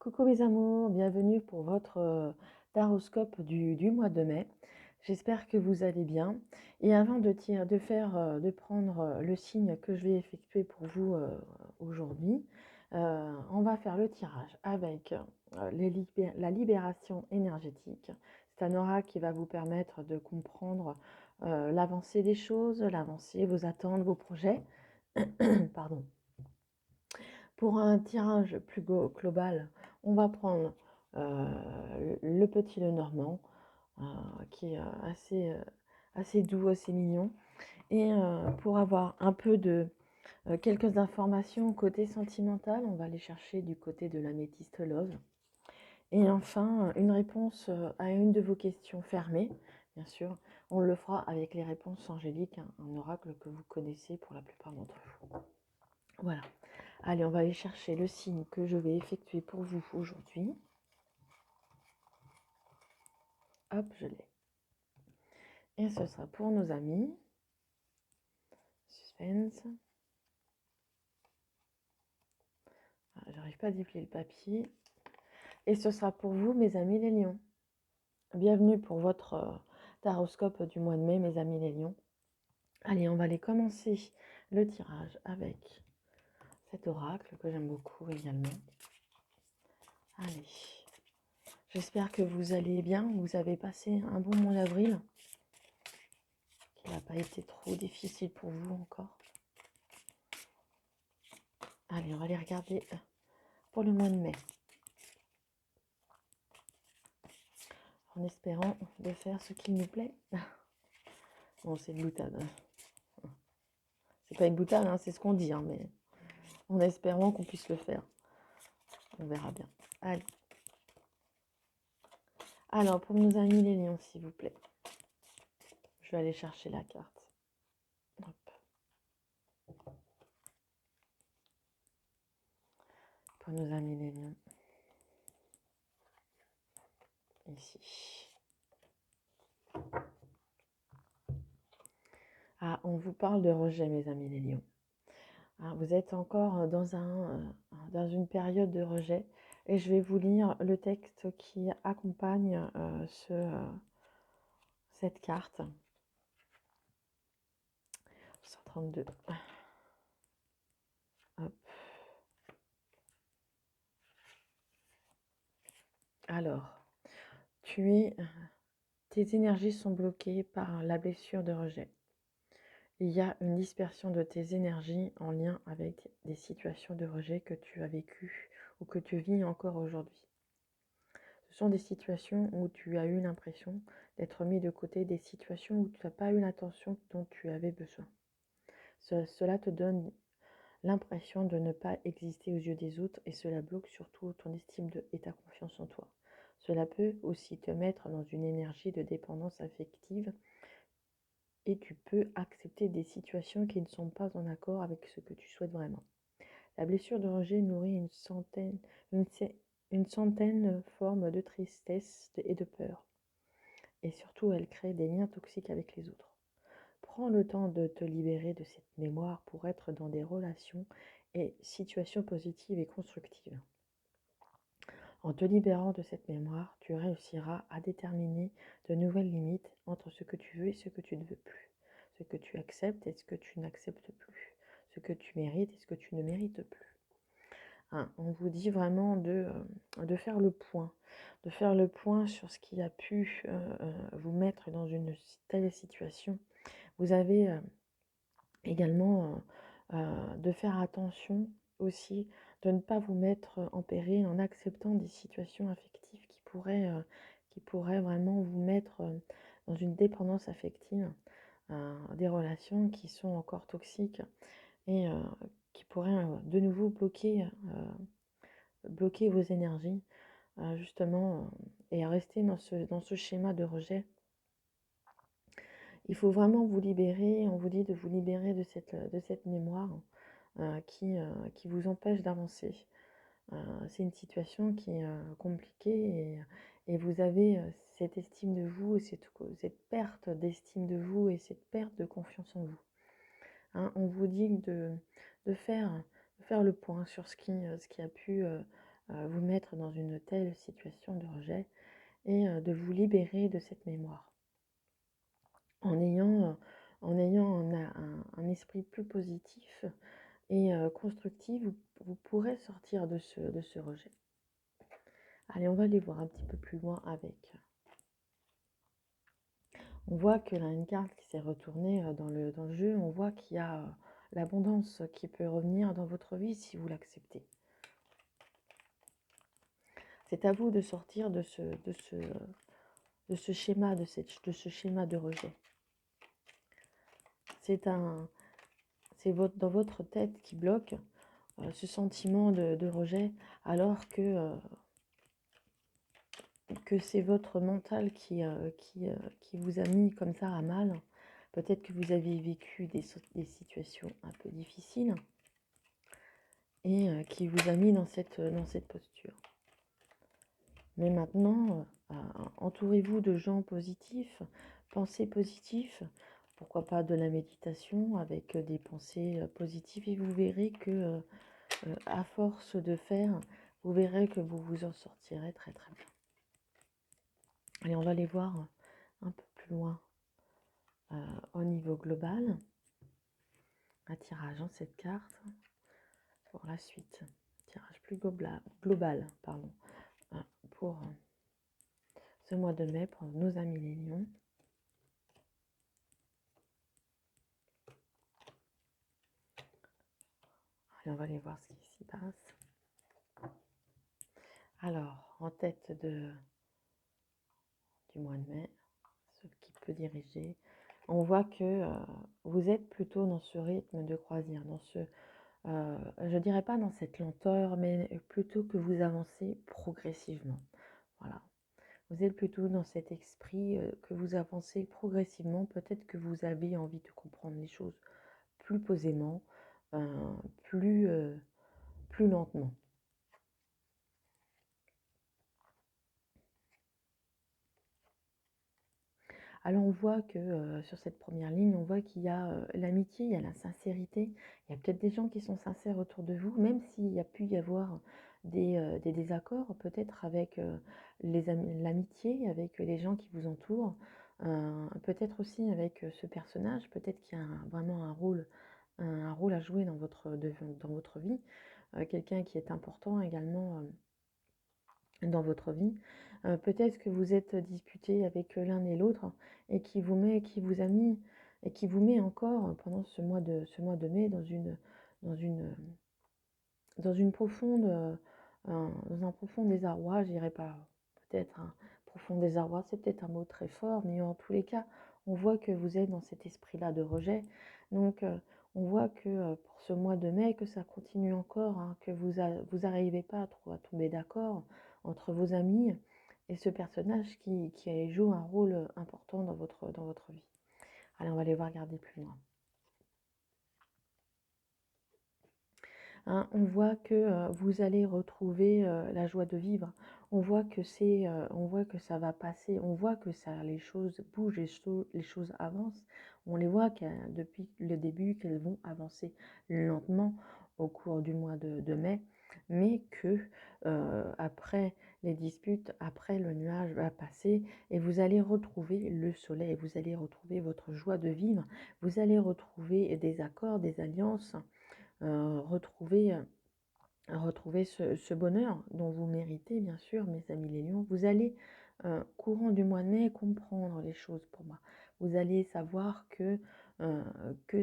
Coucou mes amours, bienvenue pour votre taroscope du mois de mai. J'espère que vous allez bien. Et avant de prendre le signe que je vais effectuer pour vous aujourd'hui, on va faire le tirage avec la libération énergétique. C'est un aura qui va vous permettre de comprendre l'avancée des choses, l'avancée, vos attentes, vos projets. Pardon. Pour un tirage plus global, on va prendre le petit Lenormand, qui est assez doux, assez mignon. Et pour avoir un peu de quelques informations côté sentimental, on va aller chercher du côté de l'améthyste love. Et enfin, une réponse à une de vos questions fermées, bien sûr. On le fera avec les réponses angéliques, un oracle que vous connaissez pour la plupart d'entre vous. Voilà. Allez, on va aller chercher le signe que je vais effectuer pour vous aujourd'hui. Hop, je l'ai. Et ce sera pour nos amis. Suspense. Ah, j'arrive pas à déplier le papier. Et ce sera pour vous, mes amis les lions. Bienvenue pour votre taroscope du mois de mai, mes amis les lions. Allez, on va aller commencer le tirage avec cet oracle que j'aime beaucoup également. Allez. J'espère que vous allez bien. Vous avez passé un bon mois d'avril. Qui n'a pas été trop difficile pour vous encore. Allez, on va aller regarder pour le mois de mai. En espérant de faire ce qu'il nous plaît. Bon, c'est une boutade. C'est pas une boutade, hein, c'est ce qu'on dit, hein, mais en espérant qu'on puisse le faire. On verra bien. Allez. Alors, pour nos amis les lions, s'il vous plaît. Je vais aller chercher la carte. Hop. Pour nos amis les lions. Ici. Ah, on vous parle de rejet, mes amis les lions. Ah, vous êtes encore dans une période de rejet. Et je vais vous lire le texte qui accompagne cette carte. 132. Hop. Alors, tes énergies sont bloquées par la blessure de rejet. Il y a une dispersion de tes énergies en lien avec des situations de rejet que tu as vécues ou que tu vis encore aujourd'hui. Ce sont des situations où tu as eu l'impression d'être mis de côté, des situations où tu n'as pas eu l'attention dont tu avais besoin. Cela te donne l'impression de ne pas exister aux yeux des autres et cela bloque surtout ton estime et ta confiance en toi. Cela peut aussi te mettre dans une énergie de dépendance affective et tu peux accepter des situations qui ne sont pas en accord avec ce que tu souhaites vraiment. La blessure de rejet nourrit une centaine formes de tristesse et de peur. Et surtout, elle crée des liens toxiques avec les autres. Prends le temps de te libérer de cette mémoire pour être dans des relations et situations positives et constructives. En te libérant de cette mémoire, tu réussiras à déterminer de nouvelles limites entre ce que tu veux et ce que tu ne veux plus, ce que tu acceptes et ce que tu n'acceptes plus, ce que tu mérites et ce que tu ne mérites plus. Hein, on vous dit vraiment de faire le point sur ce qui a pu vous mettre dans une telle situation. Vous avez également de faire attention aussi, de ne pas vous mettre en péril en acceptant des situations affectives qui pourraient vraiment vous mettre dans une dépendance affective, des relations qui sont encore toxiques et qui pourraient de nouveau bloquer vos énergies, justement, et rester dans ce schéma de rejet. Il faut vraiment vous libérer, on vous dit de vous libérer de cette mémoire qui vous empêche d'avancer. C'est une situation qui est compliquée et vous avez cette estime de vous, cette perte d'estime de vous et cette perte de confiance en vous. On vous dit de faire le point sur ce qui a pu vous mettre dans une telle situation de rejet et de vous libérer de cette mémoire. En ayant un esprit plus positif et constructif, vous pourrez sortir de ce rejet. Allez, on va aller voir un petit peu plus loin avec. On voit que là, une carte qui s'est retournée dans le jeu, on voit qu'il y a l'abondance qui peut revenir dans votre vie si vous l'acceptez. C'est à vous de sortir de ce schéma, de ce schéma de rejet. C'est dans votre tête qui bloque ce sentiment de rejet, alors que c'est votre mental qui vous a mis comme ça à mal. Peut-être que vous avez vécu des situations un peu difficiles et qui vous a mis dans cette posture. Mais maintenant, entourez-vous de gens positifs, pensez positif, pourquoi pas de la méditation avec des pensées positives, et vous verrez que à force de faire, vous verrez que vous vous en sortirez très très bien. Allez, on va aller voir un peu plus loin au niveau global. Un tirage en cette carte pour la suite. Tirage plus global pardon, pour ce mois de mai pour nos amis les lions. Allez, on va aller voir ce qui s'y passe. Alors, en tête du mois de mai, ce qui peut diriger, on voit que vous êtes plutôt dans ce rythme de croisière, dans ce, je dirais pas dans cette lenteur, mais plutôt que vous avancez progressivement. Voilà. Vous êtes plutôt dans cet esprit que vous avancez progressivement. Peut-être que vous avez envie de comprendre les choses plus posément, plus lentement. Alors on voit que sur cette première ligne, on voit qu'il y a l'amitié, il y a la sincérité. Il y a peut-être des gens qui sont sincères autour de vous, même s'il y a pu y avoir des désaccords, peut-être avec l'amitié, avec les gens qui vous entourent, peut-être aussi avec ce personnage, peut-être qu'il y a vraiment un rôle à jouer dans votre vie, quelqu'un qui est important également dans votre vie. Peut-être que vous êtes disputé avec l'un et l'autre et qui vous a mis et qui vous met encore pendant ce mois de mai dans une profonde dans un profond désarroi. Je dirais pas peut-être un profond désarroi, c'est peut-être un mot très fort, mais en tous les cas, on voit que vous êtes dans cet esprit-là de rejet. Donc on voit que pour ce mois de mai, que ça continue encore, hein, que vous n'arrivez pas à tomber d'accord entre vos amis et ce personnage qui joue un rôle important dans votre vie. Allez, on va aller voir, regarder plus loin. Hein, on voit que vous allez retrouver la joie de vivre. On voit que ça va passer. On voit que les choses bougent, les choses avancent. On les voit depuis le début qu'elles vont avancer lentement au cours du mois de mai, mais que après les disputes, après le nuage va passer et vous allez retrouver le soleil. Vous allez retrouver votre joie de vivre. Vous allez retrouver des accords, des alliances. Retrouver ce bonheur dont vous méritez, bien sûr, mes amis les lions. Vous allez, courant du mois de mai, comprendre les choses pour moi. Vous allez savoir que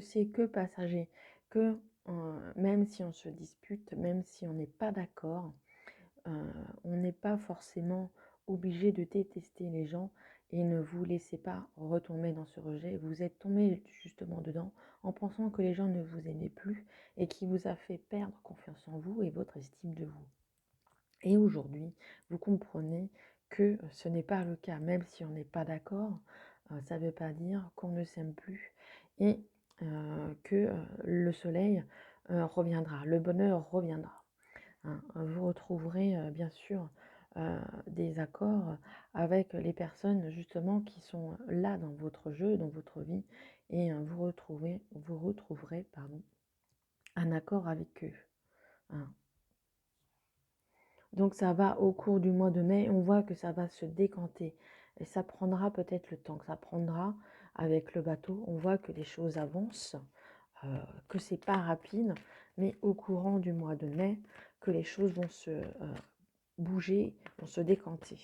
c'est que passager, que même si on se dispute, même si on n'est pas d'accord, on n'est pas forcément obligé de détester les gens, et ne vous laissez pas retomber dans ce rejet. Vous êtes tombé justement dedans en pensant que les gens ne vous aimaient plus et qui vous a fait perdre confiance en vous et votre estime de vous. Et aujourd'hui, vous comprenez que ce n'est pas le cas, même si on n'est pas d'accord, ça ne veut pas dire qu'on ne s'aime plus et que le soleil reviendra, le bonheur reviendra. Hein. Vous retrouverez bien sûr des accords avec les personnes justement qui sont là dans votre jeu, dans votre vie, et vous retrouverez un accord avec eux. Hein. Donc ça va au cours du mois de mai, on voit que ça va se décanter. Et ça prendra peut-être le temps que ça prendra avec le bateau. On voit que les choses avancent, que c'est pas rapide, mais au courant du mois de mai, que les choses vont se bouger, vont se décanter.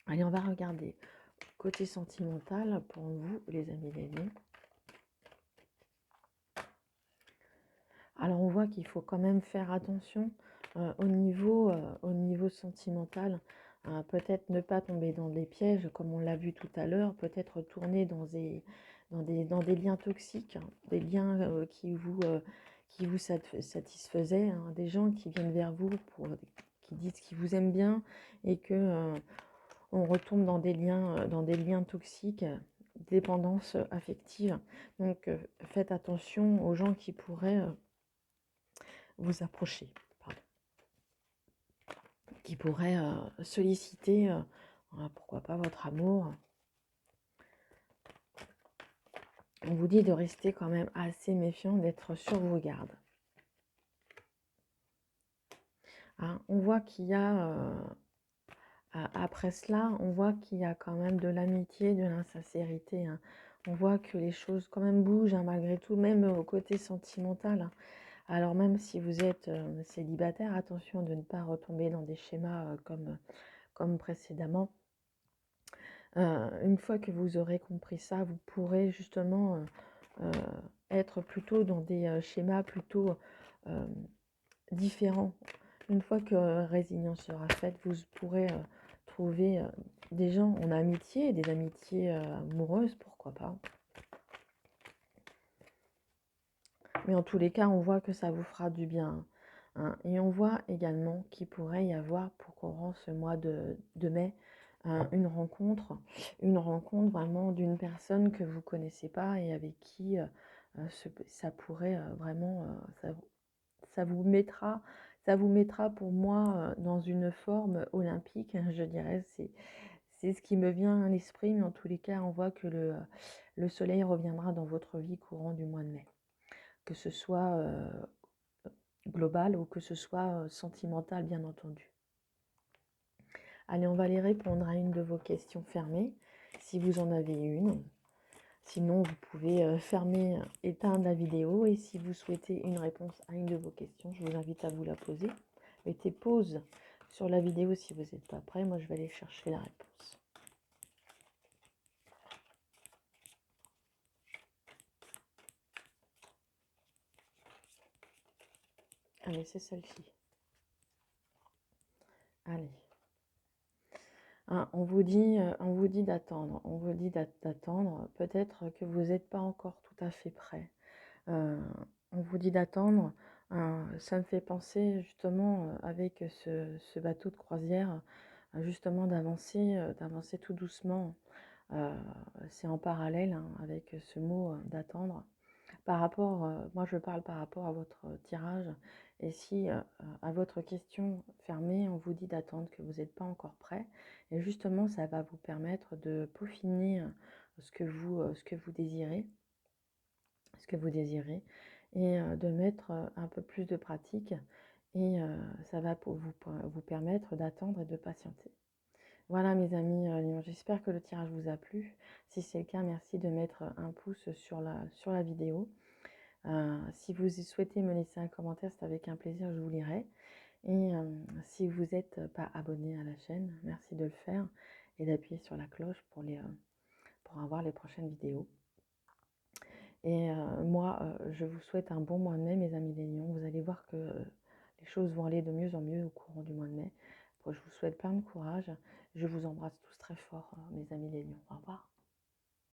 Allez, on va regarder côté sentimental pour vous, les amis Béliers. Alors on voit qu'il faut quand même faire attention au niveau sentimental. Peut-être ne pas tomber dans des pièges, comme on l'a vu tout à l'heure, peut-être tourner dans des liens toxiques, hein, des liens qui vous satisfaisaient, hein, des gens qui viennent vers vous, qui disent qu'ils vous aiment bien et que on retombe dans des liens toxiques, dépendance affective. Donc faites attention aux gens qui pourraient vous approcher, pardon, qui pourrait solliciter, pourquoi pas, votre amour. On vous dit de rester quand même assez méfiant, d'être sur vos gardes. Hein, on voit qu'il y a, après cela, on voit qu'il y a quand même de l'amitié, de l'insincérité. Hein. On voit que les choses quand même bougent, hein, malgré tout, même au côté sentimental. Hein. Alors même si vous êtes célibataire, attention de ne pas retomber dans des schémas comme précédemment. Une fois que vous aurez compris ça, vous pourrez justement être plutôt dans des schémas plutôt différents. Une fois que résilience sera faite, vous pourrez trouver des gens en amitié, des amitiés amoureuses, pourquoi pas. Mais en tous les cas, on voit que ça vous fera du bien. Hein. Et on voit également qu'il pourrait y avoir pour courant ce mois de mai une rencontre vraiment d'une personne que vous ne connaissez pas et avec qui ça pourrait vraiment, ça vous mettra pour moi dans une forme olympique, hein, je dirais. C'est ce qui me vient à l'esprit, mais en tous les cas, on voit que le soleil reviendra dans votre vie courant du mois de mai. Que ce soit global ou que ce soit sentimental, bien entendu. Allez, on va aller répondre à une de vos questions fermées, si vous en avez une. Sinon, vous pouvez fermer, éteindre la vidéo. Et si vous souhaitez une réponse à une de vos questions, je vous invite à vous la poser. Mettez pause sur la vidéo si vous n'êtes pas prêt. Moi, je vais aller chercher la réponse. Allez, c'est celle-ci. Allez. Hein, on vous dit d'attendre. On vous dit d'attendre. Peut-être que vous n'êtes pas encore tout à fait prêt. On vous dit d'attendre. Ça me fait penser justement avec ce bateau de croisière, justement d'avancer tout doucement. C'est en parallèle hein, avec ce mot d'attendre. Par rapport, moi je parle par rapport à votre tirage. Et si à votre question fermée, on vous dit d'attendre, que vous n'êtes pas encore prêt, et justement ça va vous permettre de peaufiner ce que vous désirez, et de mettre un peu plus de pratique, et ça va pour vous permettre d'attendre et de patienter. Voilà mes amis, j'espère que le tirage vous a plu. Si c'est le cas, merci de mettre un pouce sur la vidéo. Si vous souhaitez me laisser un commentaire, c'est avec un plaisir, je vous lirai. Et si vous n'êtes pas abonné à la chaîne, merci de le faire et d'appuyer sur la cloche pour avoir les prochaines vidéos. Et moi, je vous souhaite un bon mois de mai, mes amis les lions. Vous allez voir que les choses vont aller de mieux en mieux au courant du mois de mai. Je vous souhaite plein de courage. Je vous embrasse tous très fort, mes amis les lions. Au revoir.